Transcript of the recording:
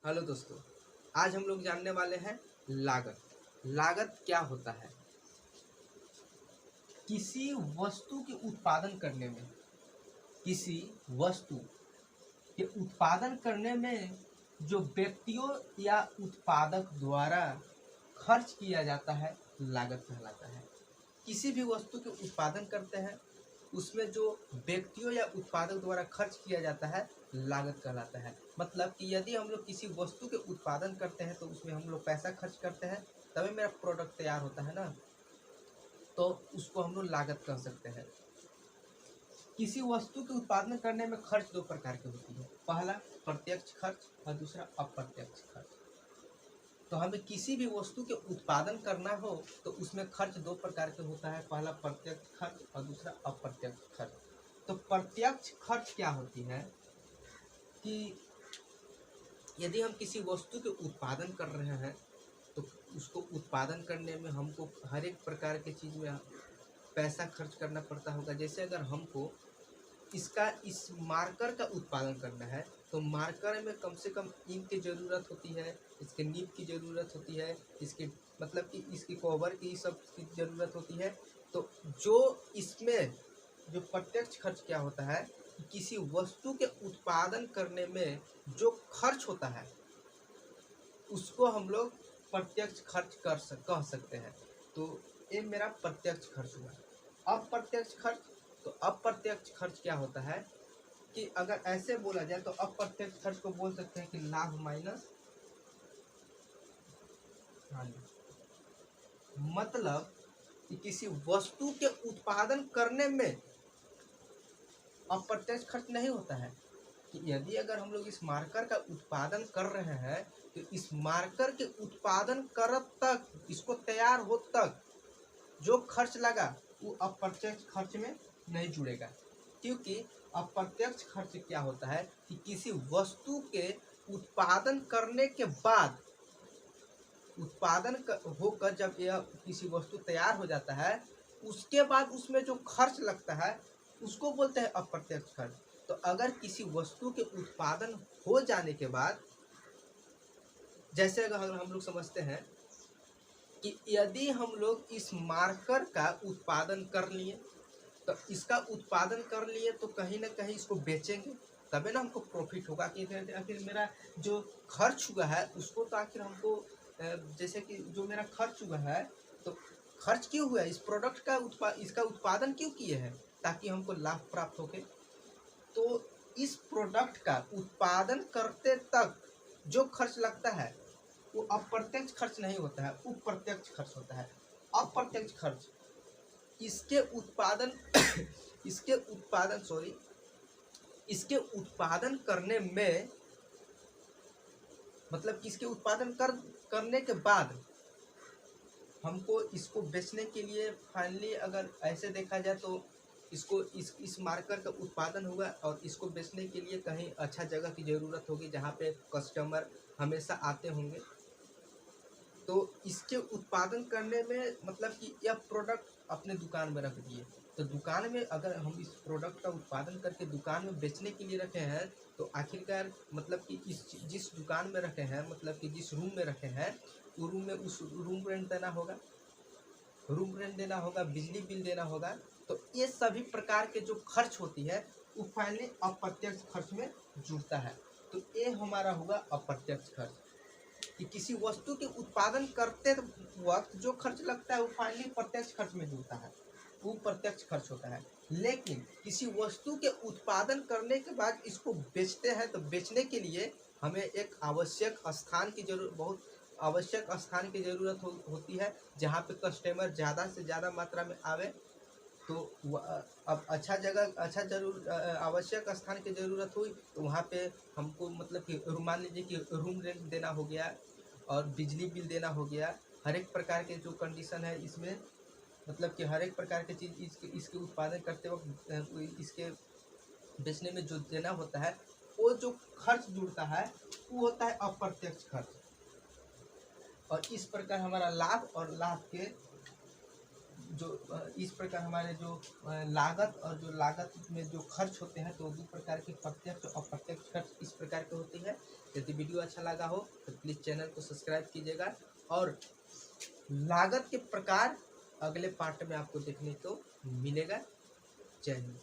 Hello दोस्तों, आज हम लोग जानने वाले हैं लागत। लागत क्या होता है? किसी वस्तु के उत्पादन करने में किसी वस्तु के उत्पादन करने में जो व्यक्तियों या उत्पादक द्वारा खर्च किया जाता है लागत कहलाता है। किसी भी वस्तु के उत्पादन करते हैं उसमें जो व्यक्तियों या उत्पादक द्वारा खर्च किया जाता है लागत कहलाता है। मतलब कि यदि हम लोग किसी वस्तु के उत्पादन करते हैं तो उसमें हम लोग पैसा खर्च करते हैं, तभी मेरा प्रोडक्ट तैयार होता है ना, तो उसको हम लोग लागत कह सकते हैं। किसी वस्तु के उत्पादन करने में खर्च दो प्रकार की होती है, पहला प्रत्यक्ष खर्च और दूसरा अप्रत्यक्ष खर्च। तो हमें किसी भी वस्तु के उत्पादन करना हो तो उसमें खर्च दो प्रकार के होता है, पहला प्रत्यक्ष खर्च और दूसरा अप्रत्यक्ष खर्च। तो प्रत्यक्ष खर्च क्या होती है कि यदि हम किसी वस्तु के उत्पादन कर रहे हैं तो उसको उत्पादन करने में हमको हर एक प्रकार की चीज़ में पैसा खर्च करना पड़ता होगा। जैसे अगर हमको इस मार्कर का उत्पादन करना है तो मार्कर में कम से कम इंक की ज़रूरत होती है, इसके नीब की ज़रूरत होती है, इसके मतलब कि इसकी कवर की सब की ज़रूरत होती है। तो जो इसमें जो प्रत्यक्ष खर्च क्या होता है कि किसी वस्तु के उत्पादन करने में जो खर्च होता है उसको हम लोग प्रत्यक्ष खर्च कह सकते हैं। तो ये मेरा प्रत्यक्ष खर्च हुआ। अप्रत्यक्ष खर्च, तो अप्रत्यक्ष खर्च क्या होता है कि अगर ऐसे बोला जाए तो अप्रत्यक्ष खर्च को बोल सकते हैं कि लाभ माइनस हानि। मतलब कि किसी वस्तु के उत्पादन करने में अप्रत्यक्ष खर्च नहीं होता है कि यदि अगर हम लोग इस मार्कर का उत्पादन कर रहे हैं तो इस मार्कर के उत्पादन करब तक, इसको तैयार हो तक जो खर्च लगा वो अप्रत्यक्ष खर्च में नहीं जुड़ेगा। क्योंकि अप्रत्यक्ष खर्च क्या होता है कि किसी वस्तु के उत्पादन करने के बाद, होकर जब यह किसी वस्तु तैयार हो जाता है उसके बाद उसमें जो खर्च लगता है उसको बोलते हैं अप्रत्यक्ष खर्च। तो अगर किसी वस्तु के उत्पादन हो जाने के बाद, जैसे अगर हम लोग समझते हैं कि यदि हम लोग इस मार्कर का उत्पादन कर लिए तो इसका उत्पादन कर लिए तो कहीं ना कहीं इसको बेचेंगे तभी ना हमको प्रॉफिट होगा कि आखिर मेरा जो खर्च हुआ है उसको तो आखिर हमको जैसे कि जो मेरा खर्च हुआ है तो खर्च क्यों हुआ है, इस प्रोडक्ट का इसका उत्पादन क्यों किए हैं ताकि हमको लाभ प्राप्त हो के। तो इस प्रोडक्ट का उत्पादन करते तक जो खर्च लगता है वो अप्रत्यक्ष खर्च नहीं होता है, वो प्रत्यक्ष खर्च होता है। अप्रत्यक्ष खर्च इसके उत्पादन इसके उत्पादन करने में, मतलब कि इसके उत्पादन करने के बाद हमको इसको बेचने के लिए फाइनली अगर ऐसे देखा जाए तो इसको इस मार्कर का उत्पादन हुआ और इसको बेचने के लिए कहीं अच्छा जगह की ज़रूरत होगी जहाँ पे कस्टमर हमेशा आते होंगे। तो इसके उत्पादन करने में मतलब कि यह प्रोडक्ट अपने दुकान में रख दिए, तो दुकान में अगर हम इस प्रोडक्ट का उत्पादन करके दुकान में बेचने के लिए रखे हैं तो आखिरकार मतलब कि जिस दुकान में रखे हैं, मतलब कि जिस रूम में रखे हैं वो रूम में उस रूम रेंट देना होगा, बिजली बिल देना होगा। तो ये सभी प्रकार के जो खर्च होती है वो फाइनली अप्रत्यक्ष खर्च में जुड़ता है। तो ये हमारा हुआ अप्रत्यक्ष खर्च कि किसी वस्तु के उत्पादन करते वक्त जो खर्च लगता है वो फाइनली प्रत्यक्ष खर्च में जुड़ता है, वो प्रत्यक्ष खर्च होता है। लेकिन किसी वस्तु के उत्पादन करने के बाद इसको बेचते हैं तो बेचने के लिए हमें एक बहुत आवश्यक स्थान की ज़रूरत होती है जहाँ पे कस्टमर ज़्यादा से ज़्यादा मात्रा में आवे। तो अब अच्छा जरूर आवश्यक स्थान की ज़रूरत हुई तो वहाँ पे हमको मतलब कि मान लीजिए कि रूम रेंट देना हो गया और बिजली बिल देना हो गया, हर एक प्रकार के जो कंडीशन है इसमें, मतलब कि हर एक प्रकार की चीज़ इसके उत्पादन करते वक्त इसके बेचने में जो देना होता है वो जो खर्च जुड़ता है वो होता है अप्रत्यक्ष खर्च। और इस प्रकार हमारा लाभ और लाभ के जो इस प्रकार हमारे जो लागत और जो लागत में जो खर्च होते हैं तो दो प्रकार के प्रत्यक्ष और अप्रत्यक्ष खर्च इस प्रकार के होते हैं। यदि वीडियो अच्छा लगा हो तो प्लीज़ चैनल को सब्सक्राइब कीजिएगा और लागत के प्रकार अगले पार्ट में आपको देखने को मिलेगा। जय हिंद।